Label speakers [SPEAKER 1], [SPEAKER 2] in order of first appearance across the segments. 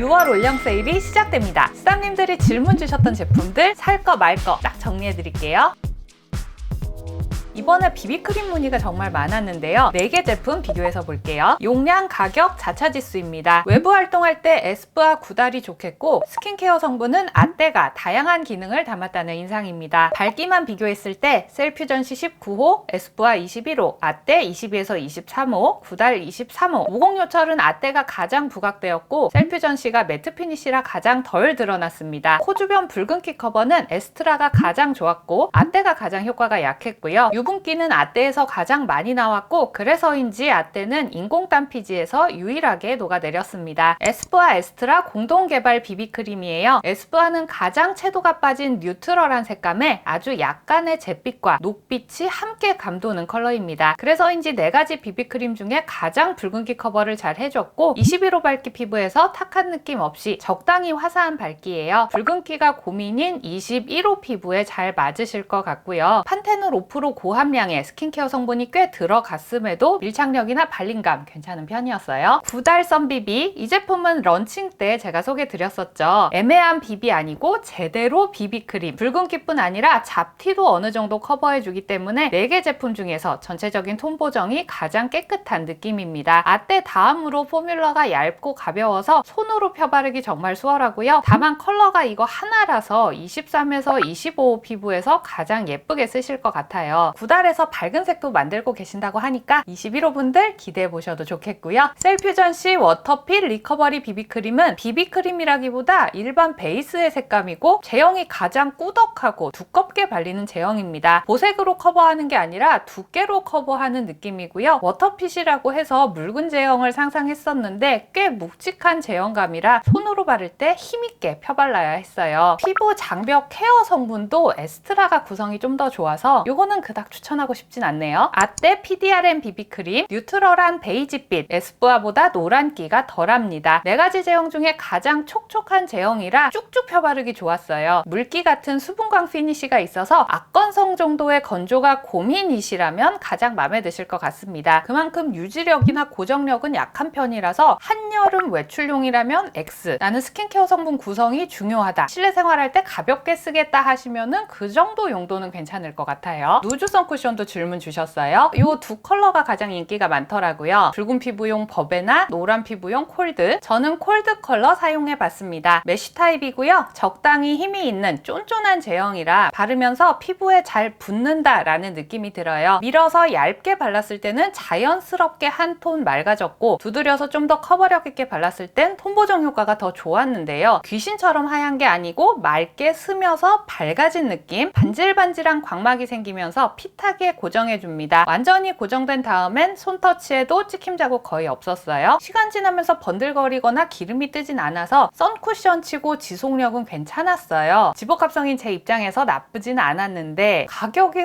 [SPEAKER 1] 6월 올영 세일이 시작됩니다. 수담님들이 질문 주셨던 제품들 살 거 말 거 딱 정리해 드릴게요. 이번에 비비크림 문의가 정말 많았는데요. 4개 제품 비교해서 볼게요. 용량, 가격, 자차지수입니다. 외부 활동할 때 에스쁘아 구달이 좋겠고 스킨케어 성분은 아떼가 다양한 기능을 담았다는 인상입니다. 밝기만 비교했을 때 셀퓨전시 19호, 에스쁘아 21호, 아떼 22에서 23호, 구달 23호, 무공요철은 아떼가 가장 부각되었고 셀퓨전시가 매트 피니시라 가장 덜 드러났습니다. 코 주변 붉은기 커버는 에스트라가 가장 좋았고 아떼가 가장 효과가 약했고요. 유분기는 아떼에서 가장 많이 나왔고 그래서인지 아떼는 인공땀 피지에서 유일하게 녹아내렸습니다. 에스쁘아 에스트라 공동개발 비비크림이에요. 에스쁘아는 가장 채도가 빠진 뉴트럴한 색감에 아주 약간의 잿빛과 녹빛이 함께 감도는 컬러입니다. 그래서인지 4가지 비비크림 중에 가장 붉은기 커버를 잘 해줬고 21호 밝기 피부에서 탁한 느낌 없이 적당히 화사한 밝기예요. 붉은기가 고민인 21호 피부에 잘 맞으실 것 같고요. 판테놀 5% 고함량의 스킨케어 성분이 꽤 들어갔음에도 밀착력이나 발림감 괜찮은 편이었어요. 구달 썬비비, 이 제품은 런칭 때 제가 소개 드렸었죠. 애매한 비비 아니고 제대로 비비크림, 붉은기뿐 아니라 잡티도 어느 정도 커버해주기 때문에 4개 제품 중에서 전체적인 톤 보정이 가장 깨끗한 느낌입니다. 아떼 다음으로 포뮬러가 얇고 가벼워서 손으로 펴바르기 정말 수월하고요. 다만 컬러가 이거 하나라서 23에서 25호 피부에서 가장 예쁘게 쓰실 것 같아요. 구달에서 밝은 색도 만들고 계신다고 하니까 21호 분들 기대해 보셔도 좋겠고요. 셀퓨전시 워터핏 리커버리 비비크림은 비비크림이라기보다 일반 베이스의 색감이고 제형이 가장 꾸덕하고 두껍게 발리는 제형입니다. 보색으로 커버하는 게 아니라 두께로 커버하는 느낌이고요. 워터핏이라고 해서 묽은 제형을 상상했었는데 꽤 묵직한 제형감이라 손으로 바를 때 힘있게 펴발라야 했어요. 피부 장벽 케어 성분도 에스트라가 구성이 좀 더 좋아서 요거는 그닥 추천하고 싶진 않네요. 아떼 PDRN 비비크림, 뉴트럴한 베이지빛, 에스쁘아보다 노란기가 덜합니다. 4가지 제형 중에 가장 촉촉한 제형이라 쭉쭉 펴바르기 좋았어요. 물기 같은 수분광 피니쉬가 있어서 악건성 정도의 건조가 고민이시라면 가장 마음에 드실 것 같습니다. 그만큼 유지력이나 고정력은 약한 편이라서 한여름 외출용이라면 X, 나는 스킨케어 성분 구성이 중요하다, 실내 생활할 때 가볍게 쓰겠다 하시면은 그 정도 용도는 괜찮을 것 같아요. 누주성 쿠션도 질문 주셨어요. 이 두 컬러가 가장 인기가 많더라고요. 붉은 피부용 버베나 노란 피부용 콜드. 저는 콜드 컬러 사용해 봤습니다. 메쉬 타입이고요. 적당히 힘이 있는 쫀쫀한 제형이라 바르면서 피부에 잘 붙는다 라는 느낌이 들어요. 밀어서 얇게 발랐을 때는 자연스럽게 한 톤 맑아졌고 두드려서 좀 더 커버력 있게 발랐을 땐 톤 보정 효과가 더 좋았는데요. 귀신처럼 하얀 게 아니고 맑게 스며서 밝아진 느낌, 반질반질한 광막이 생기면서 핏하게 고정해줍니다. 완전히 고정된 다음엔 손터치에도 찍힘 자국 거의 없었어요. 시간 지나면서 번들거리거나 기름이 뜨진 않아서 선쿠션 치고 지속력은 괜찮았어요. 지복합성인 제 입장에서 나쁘진 않았는데 가격이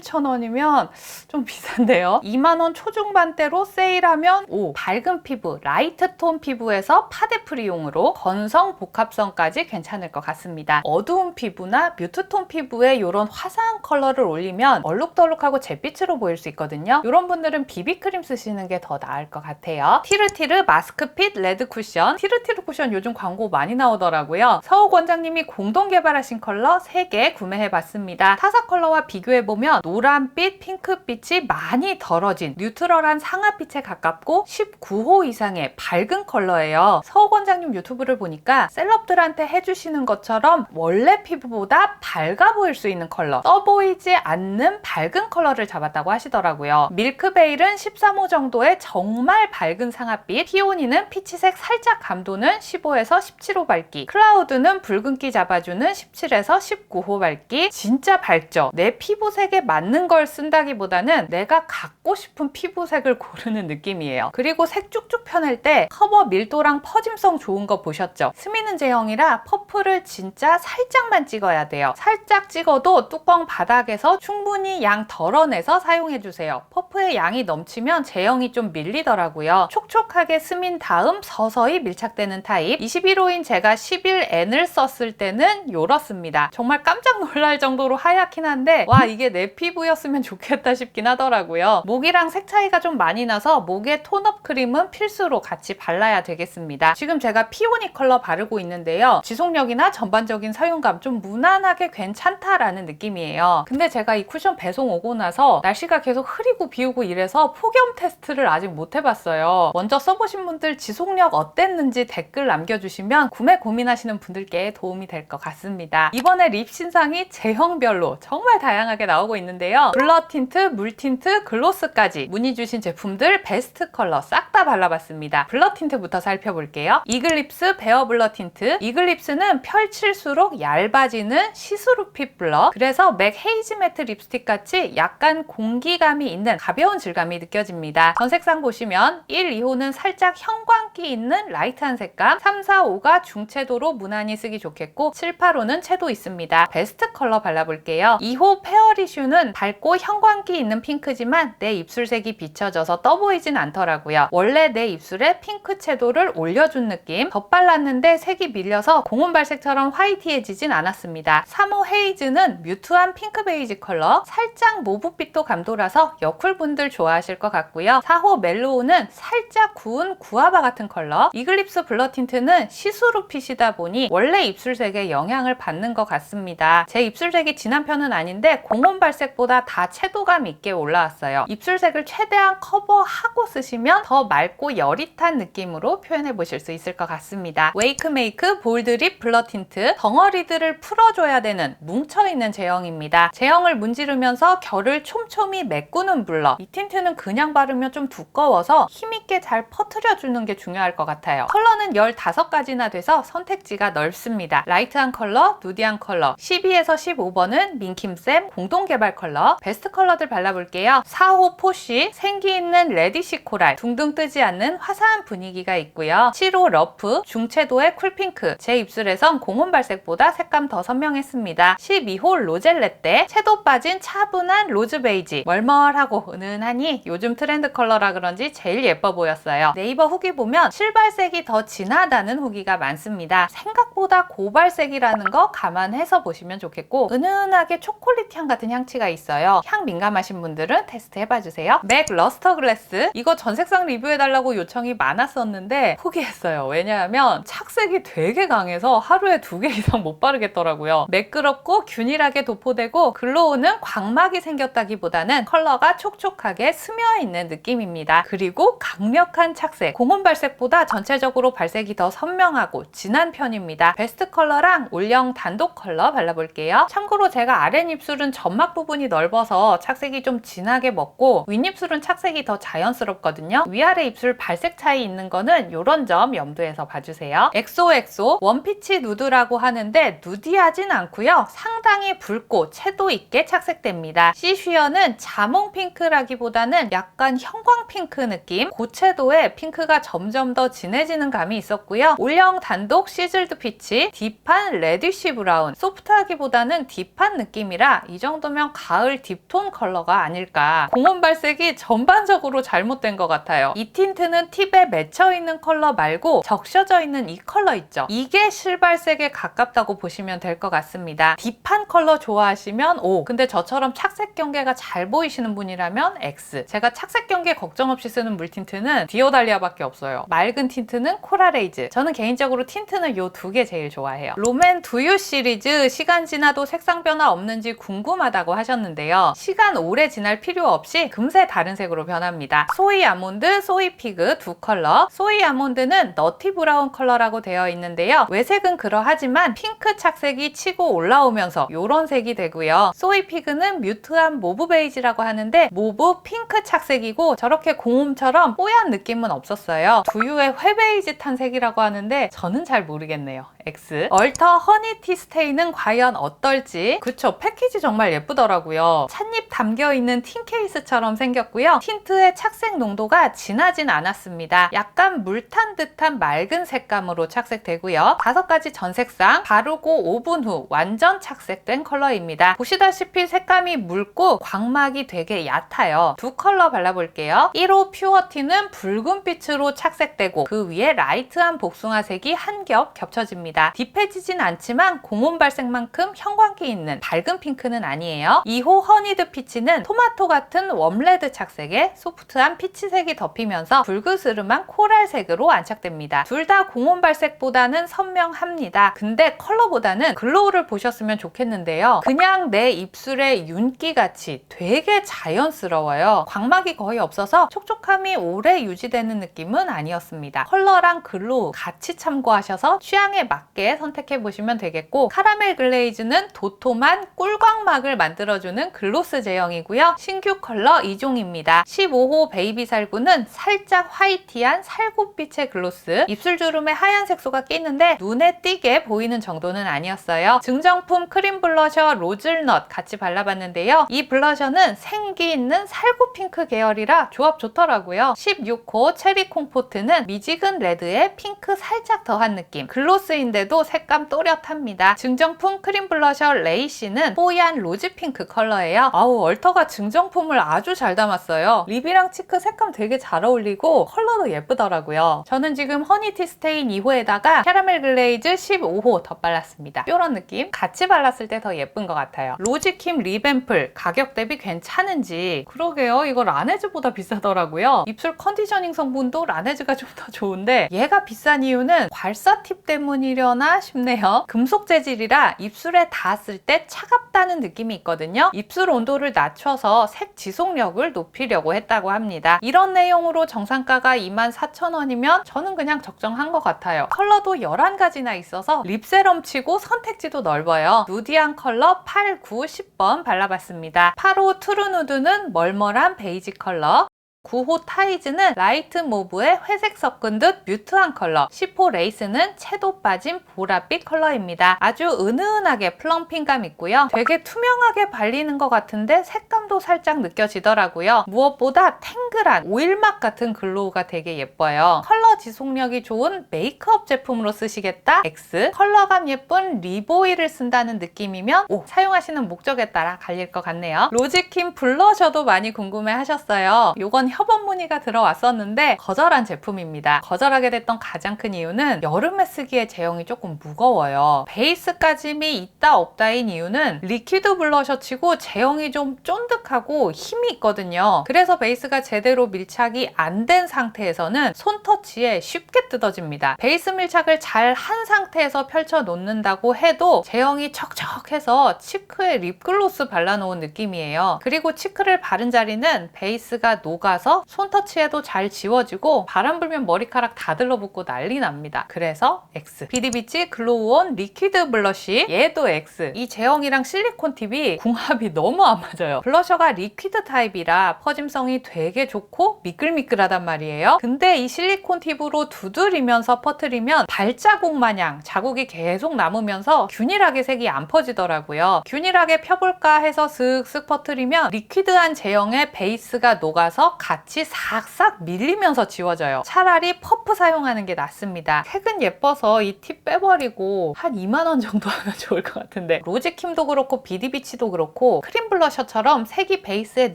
[SPEAKER 1] 37,000원이면 좀 비싼데요. 2만원 초중반대로 세일하면 밝은 피부, 라이트 톤 피부에서 파데 프리용으로 건성 복합성까지 괜찮을 것 같습니다. 어두운 피부나 뮤트톤 피부에 이런 화사한 컬러를 올리면 얼룩덜룩하고 잿빛으로 보일 수 있거든요. 이런 분들은 비비크림 쓰시는 게 더 나을 것 같아요. 티르티르 마스크핏 레드 쿠션. 티르티르 쿠션 요즘 광고 많이 나오더라고요. 서욱 원장님이 공동 개발하신 컬러 3개 구매해봤습니다. 타사 컬러와 비교해보면 노란빛, 핑크빛이 많이 덜어진 뉴트럴한 상아빛에 가깝고 19호 이상의 밝은 컬러예요. 서욱 원장님 유튜브를 보니까 셀럽들한테 해주시는 것처럼 원래 피부보다 밝아 보일 수 있는 컬러, 떠 보이지 않는 밝은 컬러를 잡았다고 하시더라고요. 밀크베일은 13호 정도의 정말 밝은 상아빛, 피오니는 피치색 살짝 감도는 15에서 17호 밝기, 클라우드는 붉은기 잡아주는 17에서 19호 밝기. 진짜 밝죠? 내 피부색에 맞는 걸 쓴다기보다는 내가 갖고 싶은 피부색을 고르는 느낌이에요. 그리고 색 쭉쭉 펴낼 때 커버 밀도랑 퍼짐성 좋은 거 보셨죠? 스미는 제형이라 퍼프를 진짜 살짝만 찍어야 돼요. 살짝 찍어도 뚜껑 바닥에서 충분히 양 덜어내서 사용해주세요. 퍼프의 양이 넘치면 제형이 좀 밀리더라고요. 촉촉하게 스민 다음 서서히 밀착되는 타입. 21호인 제가 11N을 썼을 때는 이렇습니다. 정말 깜짝 놀랄 정도로 하얗긴 한데 와, 이게 내 피부였으면 좋겠다 싶긴 하더라고요. 목이랑 색 차이가 좀 많이 나서 목에 톤업 크림은 필수로 같이 발라야 되겠습니다. 지금 제가 피오닉 컬러 바르고 있는데요. 지속력이나 전반적인 사용감 좀 무난하게 괜찮다라는 느낌이에요. 근데 제가 이 쿠션 배송 오고 나서 날씨가 계속 흐리고 비오고 이래서 폭염 테스트를 아직 못 해봤어요. 먼저 써보신 분들 지속력 어땠는지 댓글 남겨주시면 구매 고민하시는 분들께 도움이 될 것 같습니다. 이번에 립 신상이 제형별로 정말 다양하게 나오고 있는데요. 블러 틴트, 물 틴트, 글로스까지 문의 주신 제품들 베스트 컬러 싹 다 발라봤습니다. 블러 틴트부터 살펴볼게요. 이글립스 베어 블러 틴트. 이글립스는 펼칠수록 얇아지는 시스루핏 블러. 그래서 맥 헤이즈 매트 립스틱 같이 약간 공기감이 있는 가벼운 질감이 느껴집니다. 전색상 보시면 1, 2호는 살짝 형광기 있는 라이트한 색감, 3, 4, 5가 중채도로 무난히 쓰기 좋겠고 7, 8호는 채도 있습니다. 베스트 컬러 발라볼게요. 2호 페어리슈는 밝고 형광기 있는 핑크지만 내 입술색이 비춰져서 떠 보이진 않더라고요. 원래 내 입술에 핑크 채도를 올려준 느낌. 덧발랐는데 색이 밀려서 공원 발색처럼 화이티해지진 않았습니다. 3호 헤이즈는 뮤트한 핑크 베이지 컬러, 살짝 모브빛도 감돌아서 여쿨분들 좋아하실 것 같고요. 4호 멜로우는 살짝 구운 구아바 같은 컬러. 이글립스 블러 틴트는 시스루핏이다 보니 원래 입술색에 영향을 받는 것 같습니다. 제 입술색이 진한 편은 아닌데 공원 발색보다 다 채도감 있게 올라왔어요. 입술색을 최대한 커버하고 쓰시면 더 맑고 여릿한 느낌으로 표현해 보실 수 있을 것 같습니다. 웨이크메이크 볼드립 블러 틴트. 덩어리들을 풀어줘야 되는 뭉쳐있는 제형입니다. 제형을 문지르면서 결을 촘촘히 메꾸는 블러. 이 틴트는 그냥 바르면 좀 두꺼워서 힘있게 잘 퍼뜨려주는 게 중요할 것 같아요. 컬러는 15가지나 돼서 선택지가 넓습니다. 라이트한 컬러, 누디한 컬러, 12에서 15번은 민킴쌤 공동 개발 컬러. 베스트 컬러들 발라볼게요. 4호 포쉬, 생기 있는 레디시 코랄, 둥둥 뜨지 않는 화사한 분위기가 있고요. 7호 러프, 중채도의 쿨핑크. 제 입술에선 공원 발색보다 색감 더 선명했습니다. 12호 로젤레떼, 채도 빠진 차분한 로즈 베이지. 멀멀하고 은은하니 요즘 트렌드 컬러라 그런지 제일 예뻐 보였어요. 네이버 후기 보면 실발색이 더 진하다는 후기가 많습니다. 생각보다 고발색이라는 거 감안해서 보시면 좋겠고 은은하게 초콜릿 향 같은 향치가 있어요. 향 민감하신 분들은 테스트 해봐주세요. 맥 러스터 글래스. 이거 전색상 리뷰해달라고 요청이 많았었는데 포기했어요. 왜냐하면 착색이 되게 강해서 하루에 2개 이상 못 바르겠더라고요. 매끄럽고 균일하게 도포되고 글로우는 광막이 생겼다기보다는 컬러가 촉촉하게 스며있는 느낌입니다. 그리고 강력한 착색. 공원 발색보다 전체적으로 발색이 더 선명하고 진한 편입니다. 베스트 컬러랑 올영 단독 컬러 발라볼게요. 참고로 제가 아랫입술은 점막 부분이 넓어서 착색이 좀 진하게 먹고 윗입술은 착색이 더 자연스럽거든요. 위아래 입술 발색 차이 있는 거는 이런 점 염두에서 봐주세요. 엑소엑소 원피치 누드라고 하는데 누디하진 않고요. 상당히 붉고 채도 있게 착색됩니다. 시쉬어는 자몽 핑크라기보다는 약간 형광 핑크 느낌. 고채도의 핑크가 점점 더 진해지는 감이 있었고요. 올영 단독 시즐드 피치, 딥한 레디쉬 브라운. 소프트하기보다는 딥한 느낌이라 이 정도면 가을 딥톤 컬러가 아닐까. 공원 발색이 전반적으로 잘못된 것 같아요. 이 틴트는 팁에 맺혀있는 컬러 말고 적셔져 있는 이 컬러 있죠. 이게 실발색에 가깝다고 보시면 될 것 같습니다. 딥한 컬러 좋아하시면 O. 근데 저처럼 착색 경계가 잘 보이시는 분이라면 X. 제가 착색 경계 걱정 없이 쓰는 물 틴트는 디오달리아밖에 없어요. 맑은 틴트는 코랄에이즈. 저는 개인적으로 틴트는 요 2개 제일 좋아해요. 롬앤 두유 시리즈 시간 지나도 색상 변화 없는지 궁금하다고 하셨는데요. 시간 오래 지날 필요 없이 금세 다른 색으로 변합니다. 소이 아몬드, 소이 피그 두 컬러. 소이 아몬드는 너티 브라운 컬러라고 되어 있는데요. 외색은 그러하지만 핑크 착색이 치고 올라오면서 이런 색이 되고요. 소이 피그는 뮤트한 모브 베이지라고 하는데 모브 핑크 착색이고 저렇게 공홈처럼 뽀얀 느낌은 없었어요. 두유의 회베이지 탄 색이라고 하는데 저는 잘 모르겠네요. X. 얼터 허니티 스테이는 과연 어떨지. 그쵸, 패키지 정말 예쁘더라고요. 찻잎 담겨있는 틴 케이스처럼 생겼고요. 틴트의 착색 농도가 진하진 않았습니다. 약간 물탄 듯한 맑은 색감으로 착색되고요. 5가지 전색상 바르고 5분 후 완전 착색된 컬러입니다. 보시다시피 색감이 묽고 광막이 되게 얕아요. 두 컬러 발라볼게요. 1호 퓨어티는 붉은 빛으로 착색되고 그 위에 라이트한 복숭아색이 한 겹 겹쳐집니다. 핑크입니다. 딥해지진 않지만 고온 발색만큼 형광기 있는 밝은 핑크는 아니에요. 2호 허니드 피치는 토마토 같은 웜레드 착색에 소프트한 피치색이 덮이면서 붉으스름한 코랄색으로 안착됩니다. 둘 다 고온 발색보다는 선명합니다. 근데 컬러보다는 글로우를 보셨으면 좋겠는데요. 그냥 내 입술에 윤기같이 되게 자연스러워요. 광막이 거의 없어서 촉촉함이 오래 유지되는 느낌은 아니었습니다. 컬러랑 글로우 같이 참고하셔서 취향에 맞게 선택해보시면 되겠고, 카라멜 글레이즈는 도톰한 꿀광막을 만들어주는 글로스 제형이고요. 신규 컬러 2종입니다. 15호 베이비 살구는 살짝 화이티한 살구빛의 글로스, 입술주름에 하얀 색소가 끼는데 눈에 띄게 보이는 정도는 아니었어요. 증정품 크림 블러셔 로즐넛 같이 발라봤는데요. 이 블러셔는 생기 있는 살구 핑크 계열이라 조합 좋더라고요. 16호 체리 콩포트는 미지근 레드에 핑크 살짝 더한 느낌, 글로스인데도 색감 또렷합니다. 증정품 크림 블러셔 레이시는 뽀얀 로즈 핑크 컬러예요. 아우, 얼터가 증정품을 아주 잘 담았어요. 립이랑 치크 색감 되게 잘 어울리고 컬러도 예쁘더라고요. 저는 지금 허니티 스테인 2호에다가 캐러멜 글레이즈 15호 덧발랐습니다. 이런 느낌? 같이 발랐을 때 더 예쁜 것 같아요. 로지킴 립앰플 가격 대비 괜찮은지. 그러게요, 이거 라네즈보다 비싸더라고요. 입술 컨디셔닝 성분도 라네즈가 좀 더 좋은데 얘가 비싼 이유는 괄사 팁 때문이려나 싶네요. 금속 재질이라 입술에 닿았을 때 차갑다는 느낌이 있거든요. 입술 온도를 낮춰서 색 지속력을 높이려고 했다고 합니다. 이런 내용으로 정상가가 24,000원이면 저는 그냥 적정한 것 같아요. 컬러도 11가지나 있어서 립세럼 치고 선택지도 넓어요. 누디한 컬러 8, 9, 10번 발라봤습니다. 8호 트루누드는 멀멀한 베이지 컬러, 9호 타이즈는 라이트 모브에 회색 섞은 듯 뮤트한 컬러, 10호 레이스는 채도 빠진 보랏빛 컬러입니다. 아주 은은하게 플럼핑감 있고요. 되게 투명하게 발리는 것 같은데 색감도 살짝 느껴지더라고요. 무엇보다 탱글한 오일막 같은 글로우가 되게 예뻐요. 컬러 지속력이 좋은 메이크업 제품으로 쓰시겠다? X. 컬러감 예쁜 립오일을 쓴다는 느낌이면 O. 사용하시는 목적에 따라 갈릴 것 같네요. 로지킴 블러셔도 많이 궁금해 하셨어요. 요건 협업 문의가 들어왔었는데 거절한 제품입니다. 거절하게 됐던 가장 큰 이유는 여름에 쓰기에 제형이 조금 무거워요. 베이스까짐이 있다 없다인 이유는 리퀴드 블러셔 치고 제형이 좀 쫀득하고 힘이 있거든요. 그래서 베이스가 제대로 밀착이 안 된 상태에서는 손터치에 쉽게 뜯어집니다. 베이스 밀착을 잘 한 상태에서 펼쳐 놓는다고 해도 제형이 척척해서 치크에 립글로스 발라놓은 느낌이에요. 그리고 치크를 바른 자리는 베이스가 녹아서 손터치해도 잘 지워지고 바람 불면 머리카락 다 들러붙고 난리 납니다. 그래서 X. 비디비치 글로우온 리퀴드 블러쉬, 얘도 X. 이 제형이랑 실리콘 팁이 궁합이 너무 안 맞아요. 블러셔가 리퀴드 타입이라 퍼짐성이 되게 좋고 미끌미끌하단 말이에요. 근데 이 실리콘 팁으로 두드리면서 퍼뜨리면 발자국 마냥 자국이 계속 남으면서 균일하게 색이 안 퍼지더라고요. 균일하게 펴볼까 해서 슥슥 퍼뜨리면 리퀴드한 제형의 베이스가 녹아서 같이 싹싹 밀리면서 지워져요. 차라리 퍼프 사용하는 게 낫습니다. 색은 예뻐서 이 팁 빼버리고 한 2만원 정도 하면 좋을 것 같은데, 로지킴도 그렇고 비디비치도 그렇고 크림 블러셔처럼 색이 베이스에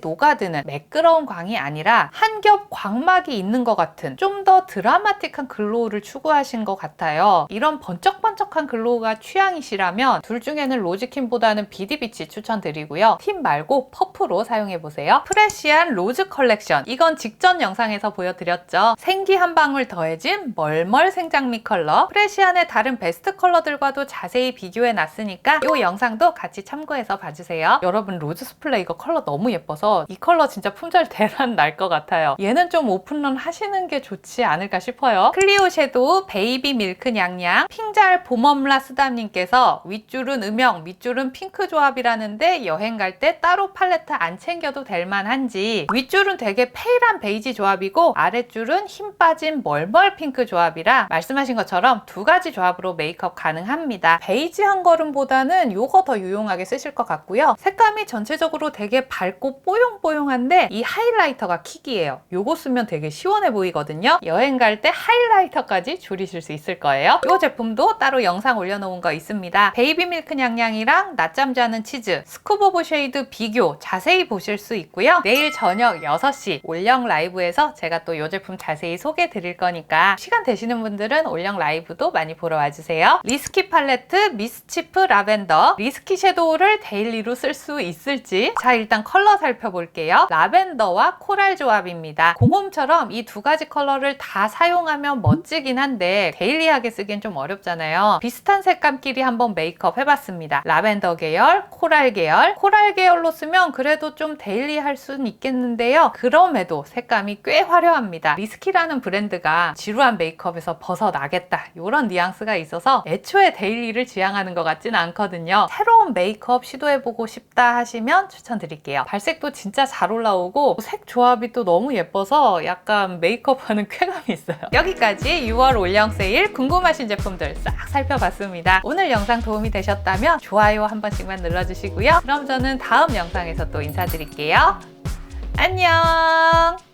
[SPEAKER 1] 녹아드는 매끄러운 광이 아니라 한 겹 광막이 있는 것 같은 좀 더 드라마틱한 글로우를 추구하신 것 같아요. 이런 번쩍번쩍한 글로우가 취향이시라면 둘 중에는 로지킴보다는 비디비치 추천드리고요. 팁 말고 퍼프로 사용해보세요. 프레시한 로즈 컬렉션, 이건 직전 영상에서 보여드렸죠. 생기 한 방울 더해진 멀멀 생장미 컬러, 프레시안의 다른 베스트 컬러들과도 자세히 비교해놨으니까 이 영상도 같이 참고해서 봐주세요. 여러분, 로즈 스플레 이거 컬러 너무 예뻐서 이 컬러 진짜 품절 대란 날 것 같아요. 얘는 좀 오픈런 하시는 게 좋지 않을까 싶어요. 클리오 섀도우 베이비 밀크 냥냥, 핑잘 봄엄라 쓰담님께서 윗줄은 음영, 밑줄은 핑크 조합이라는데 여행 갈 때 따로 팔레트 안 챙겨도 될 만한지. 윗줄은 되게 페일한 베이지 조합이고 아랫줄은 힘 빠진 멀멀 핑크 조합이라 말씀하신 것처럼 두 가지 조합으로 메이크업 가능합니다. 베이지 한 걸음보다는 요거 더 유용하게 쓰실 것 같고요. 색감이 전체적으로 되게 밝고 뽀용뽀용한데 이 하이라이터가 킥이에요. 요거 쓰면 되게 시원해 보이거든요. 여행 갈 때 하이라이터까지 줄이실 수 있을 거예요. 이 제품도 따로 따로 영상 올려놓은 거 있습니다. 베이비 밀크 냥냥이랑 낮잠 자는 치즈, 스쿱 오브 쉐이드 비교 자세히 보실 수 있고요. 내일 저녁 6시 올영 라이브에서 제가 또 이 제품 자세히 소개해 드릴 거니까 시간 되시는 분들은 올영 라이브도 많이 보러 와주세요. 리스키 팔레트 미스치프 라벤더, 리스키 섀도우를 데일리로 쓸 수 있을지. 자, 일단 컬러 살펴볼게요. 라벤더와 코랄 조합입니다. 곰곰처럼 이 두 가지 컬러를 다 사용하면 멋지긴 한데 데일리하게 쓰기엔 좀 어렵잖아요. 비슷한 색감끼리 한번 메이크업 해봤습니다. 라벤더 계열, 코랄 계열. 코랄 계열로 쓰면 그래도 좀 데일리할 수는 있겠는데요. 그럼에도 색감이 꽤 화려합니다. 리스키라는 브랜드가 지루한 메이크업에서 벗어나겠다 이런 뉘앙스가 있어서 애초에 데일리를 지향하는 것 같진 않거든요. 새로운 메이크업 시도해보고 싶다 하시면 추천드릴게요. 발색도 진짜 잘 올라오고 색 조합이 또 너무 예뻐서 약간 메이크업하는 쾌감이 있어요. 여기까지 6월 올영 세일 궁금하신 제품들 싹 살펴봤습니다. 오늘 영상 도움이 되셨다면 좋아요 한 번씩만 눌러주시고요. 그럼 저는 다음 영상에서 또 인사드릴게요. 안녕!